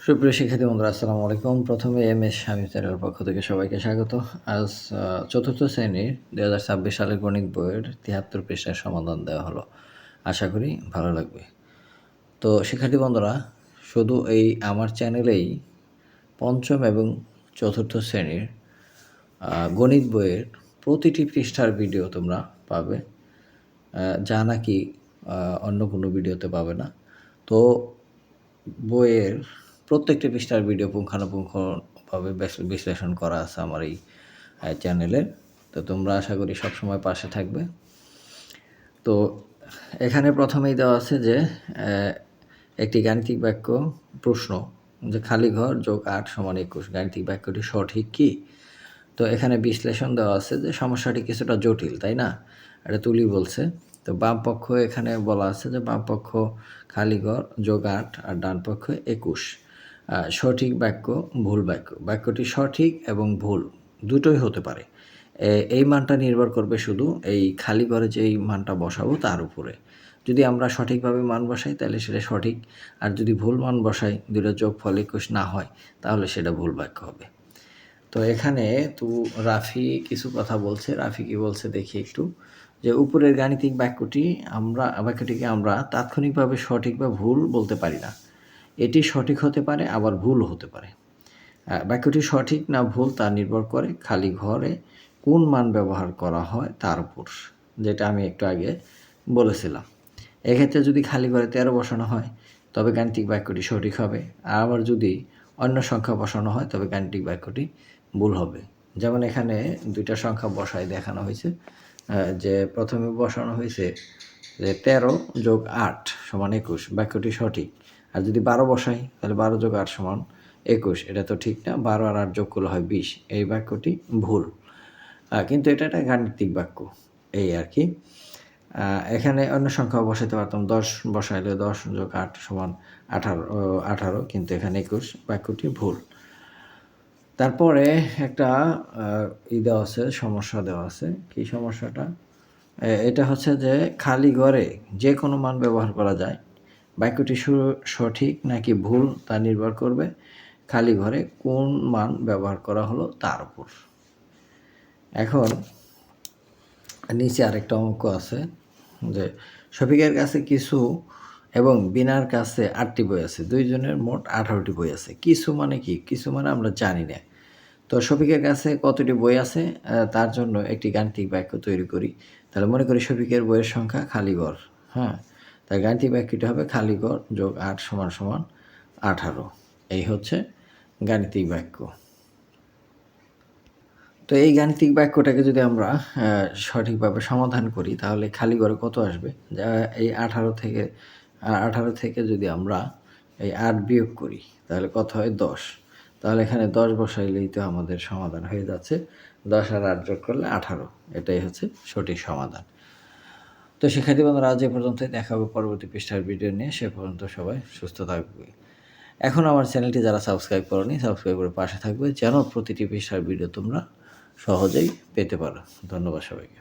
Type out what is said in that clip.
সুপ্রিয় শিক্ষার্থী বন্ধুরা, আসসালামু আলাইকুম। প্রথমে এমএস শামীম স্যারের পক্ষ থেকে সবাইকে স্বাগত। আজ চতুর্থ শ্রেণীর ২০২৬ সালের গণিত বইয়ের ৭৩ পৃষ্ঠার সমাধান দেওয়া হলো। আশা করি ভালো লাগবে। তো শিক্ষার্থী বন্ধুরা, শুধু এই আমার চ্যানেলেই পঞ্চম এবং চতুর্থ শ্রেণীর গণিত বইয়ের প্রতিটি পৃষ্ঠার ভিডিও তোমরা পাবে, যা নাকি অন্য কোনো ভিডিওতে পাবে না। তো বইয়ের প্রত্যেকটি পৃষ্ঠার ভিডিও পুঙ্খানুপুঙ্খভাবে বিশ্লেষণ করা আছে আমার এই চ্যানেলে। তো তোমরা আশা করি সবসময় পাশে থাকবে। তো এখানে প্রথমেই দেওয়া আছে যে একটি গাণিতিক বাক্য প্রশ্ন, যে খালি ঘর যোগ ৮ = ২১, গাণিতিক বাক্যটি সঠিক কি? তো এখানে বিশ্লেষণ দেওয়া আছে যে সমস্যাটি কিছুটা জটিল, তাই না? এটা তুলি বলছে। তো বাম পক্ষ এখানে বলা আছে যে বাম পক্ষ খালি ঘর যোগ ৮ আর ডান পক্ষ ২১। সঠিক বাক্য, ভুল বাক্য। বাক্যটি সঠিক এবং ভুল দুটোই হতে পারে। এই মানটা নির্ভর করবে শুধু এই খালি ঘরে যে এই মানটা বসাবো তার উপরে। যদি আমরা সঠিকভাবে মান বসাই তাহলে সেটা সঠিক, আর যদি ভুল মান বসাই, দুটো যোগফল ২১ না হয়, তাহলে সেটা ভুল বাক্য হবে। তো এখানে রাফি কিছু কথা বলছে। রাফি কি বলছে দেখি একটু, যে উপরের গাণিতিক বাক্যটিকে আমরা তাৎক্ষণিকভাবে সঠিক বা ভুল বলতে পারি না। এটি সঠিক হতে পারে, আবার ভুল হতে পারে। বাক্যটি সঠিক না ভুল তা নির্ভর করে খালি ঘরে কোন মান ব্যবহার করা হয় তার উপর, যেটা আমি একটু আগে বলেছিলাম। এক্ষেত্রে যদি খালি ঘরে ১৩ বসানো হয় তবে গাণিতিক বাক্যটি সঠিক হবে, আবার যদি অন্য সংখ্যা বসানো হয় তবে গাণিতিক বাক্যটি ভুল হবে। যেমন এখানে দুইটা সংখ্যা বসায় দেখানো হয়েছে, যে প্রথমে বসানো হয়েছে যে ১৩ যোগ ৮ = ২১, বাক্যটি সঠিক। আর যদি ১২ বসাই তাহলে ১২ যোগ ৮ = ২১, এটা তো ঠিক না। ১২ আর ৮ যোগ করলে হয় ২০, এই বাক্যটি ভুল। কিন্তু এটা একটা গাণিতিক বাক্য, এই আর কি। এখানে অন্য সংখ্যা বসাতে পারতাম, ১০ বসাইলে ১০ যোগ ৮ = ১৮, কিন্তু এখানে ২১, বাক্যটি ভুল। তারপরে একটা দেওয়া আছে, সমস্যা দেওয়া আছে। কি সমস্যাটা? এটা হচ্ছে যে খালি ঘরে যে কোনো মান ব্যবহার করা যায়, বাক্যটি সঠিক নাকি ভুল তা নির্ভর করবে খালি ঘরে কোন মান ব্যবহার করা হলো তার উপর। এখন নিচে আরেকটা অঙ্ক আছে, যে শফিকের কাছে কিছু এবং বিনার কাছে ৮টি বই আছে, দুইজনের মোট ১৮টি বই আছে। কিছু মানে কি? কিছু মানে আমরা জানি না। তো শফিকের কাছে কতটি বই আছে তার জন্য একটি গাণিতিক বাক্য তৈরি করি। তাহলে মনে করি শফিকের বইয়ের সংখ্যা খালি ঘর, হ্যাঁ? তাই গাণিতিক বাক্যটি হবে খালি ঘর যোগ ৮ = ১৮। এই হচ্ছে গাণিতিক বাক্য। তো এই গাণিতিক বাক্যটাকে যদি আমরা সঠিকভাবে সমাধান করি তাহলে খালি ঘরে কত আসবে? এই ১৮ থেকে যদি আমরা এই ৮ বিয়োগ করি তাহলে কত হয়? ১০। তাহলে এখানে ১০ বসাইলেই তো আমাদের সমাধান হয়ে যাচ্ছে। ১০ আর ৮ যোগ করলে ১৮, এটাই হচ্ছে সঠিক সমাধান। তো শিক্ষার্থী বন্ধুরা, আজ এ পর্যন্তই। দেখা হবে পরবর্তী পৃষ্ঠার ভিডিও নিয়ে। সে পর্যন্ত সবাই সুস্থ থাকবে। এখন আমার চ্যানেলটি যারা সাবস্ক্রাইব করোনি, সাবস্ক্রাইব করে পাশে থাকবে যেন প্রতিটি পৃষ্ঠার ভিডিও তোমরা সহজেই পেতে পারো। ধন্যবাদ সবাইকে।